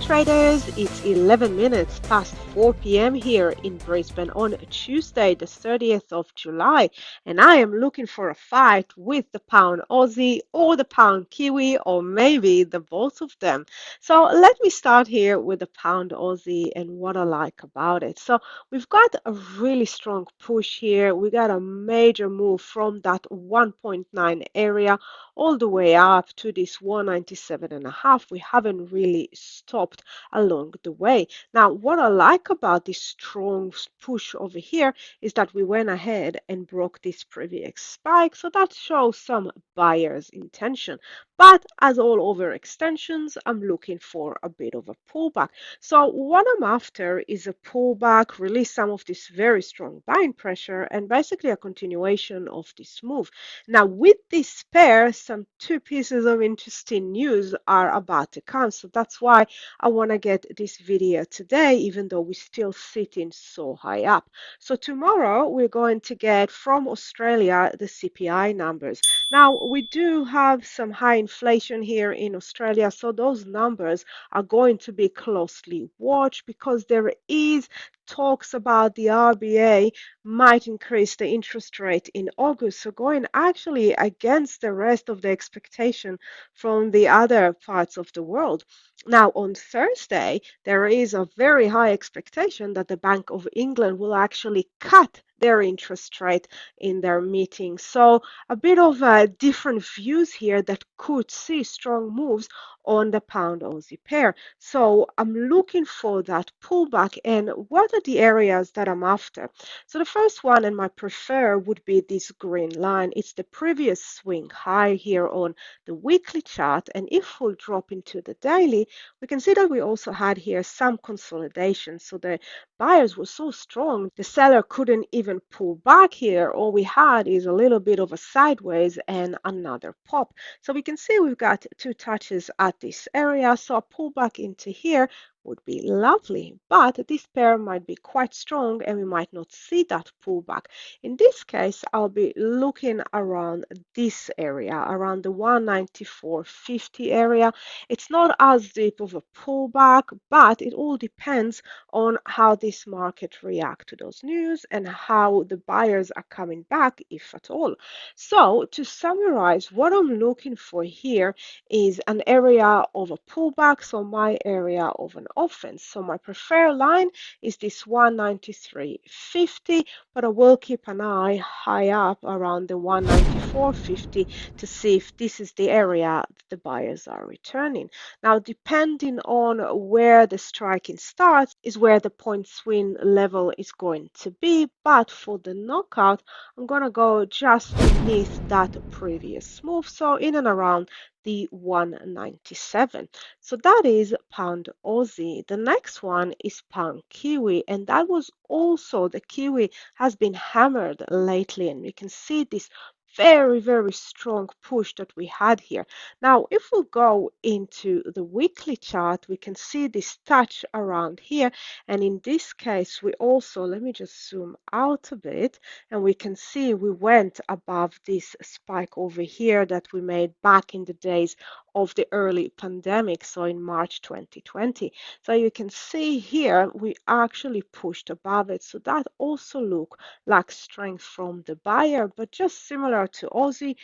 traders, it's 11 minutes past 4 p.m. here in Brisbane on Tuesday, the 30th of July, and I am looking for a fight with the pound Aussie or the pound Kiwi or maybe the both of them. So let me start here with the pound Aussie and what I like about it. So we've got a really strong push here. We got a major move from that 1.9 area all the way up to this 197.5. We haven't really stopped along the way. Now, what I like about this strong push over here is that we went ahead and broke this previous spike, so that shows some buyer's intention. But as all overextensions, I'm looking for a bit of a pullback. So what I'm after is a pullback, release some of this very strong buying pressure, and basically a continuation of this move. Now, with this pair, some two pieces of interesting news are about to come. So that's why I want to get this video today, even though we're still sitting so high up. So tomorrow, we're going to get from Australia the CPI numbers. Now, we do have some high inflation here in Australia, so those numbers are going to be closely watched because there is talks about the RBA might increase the interest rate in August. So going actually against the rest of the expectation from the other parts of the world. Now, on Thursday, there is a very high expectation that the Bank of England will actually cut their interest rate in their meeting. So a bit of different views here that could see strong moves on the pound Aussie pair. So I'm looking for that pullback, and what are the areas that I'm after? So the first one, and my prefer, would be this green line. It's the previous swing high here on the weekly chart, and if we'll drop into the daily, we can see that we also had here some consolidation. So the buyers were so strong, the seller couldn't even pull back here. All we had is a little bit of a sideways and another pop. So we can see we've got two touches at this area. So a pullback into here would be lovely, but this pair might be quite strong and we might not see that pullback. In this case, I'll be looking around this area, around the 194.50 area. It's not as deep of a pullback, but it all depends on how this market react to those news and how the buyers are coming back, if at all. So to summarize, what I'm looking for here is an area of a pullback, so my area of an offense. So my preferred line is this 193.50, but I will keep an eye high up around the 194.50 to see if this is the area the buyers are returning. Now, depending on where the striking starts is where the point swing level is going to be, but for the knockout, I'm going to go just beneath that previous move, so in and around the 197. So that is pound Aussie. The next one is pound Kiwi, and that was also the Kiwi has been hammered lately, and we can see this very strong push that we had here. Now, if we go into the weekly chart, we can see this touch around here. And in this case, we also, let me just zoom out a bit, and we can see we went above this spike over here that we made back in the days of the early pandemic, so in March 2020. So you can see here, we actually pushed above it. So that also look like strength from the buyer, but just similar to Aussie,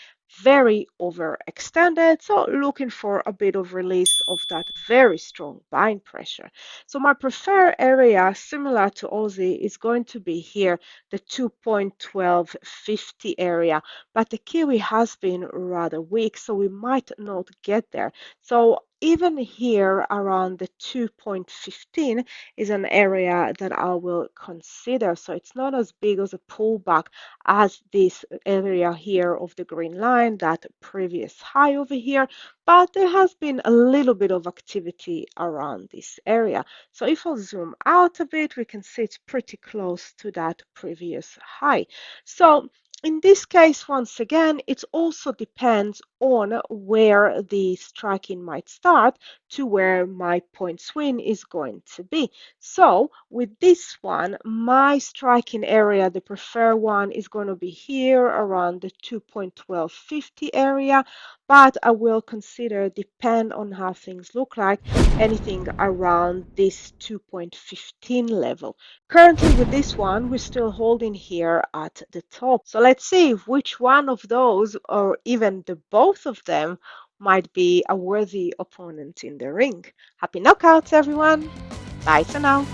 very overextended, so looking for a bit of release of that very strong buying pressure. So my preferred area, similar to Aussie, is going to be here, the 2.1250 area, but the Kiwi has been rather weak, so we might not get there. So even here around the 2.15 is an area that I will consider. So it's not as big as a pullback as this area here of the green line, that previous high over here, but there has been a little bit of activity around this area. So if I zoom out a bit, we can see it's pretty close to that previous high. So in this case, once again, it also depends on where the striking might start to where my point swing is going to be. So with this one, my striking area, the preferred one, is going to be here around the 2.1250 area. but I will consider, depend on how things look like, anything around this 2.15 level. Currently with this one, we're still holding here at the top. So let's see which one of those, or even the both of them, might be a worthy opponent in the ring. Happy knockouts, everyone. Bye for now.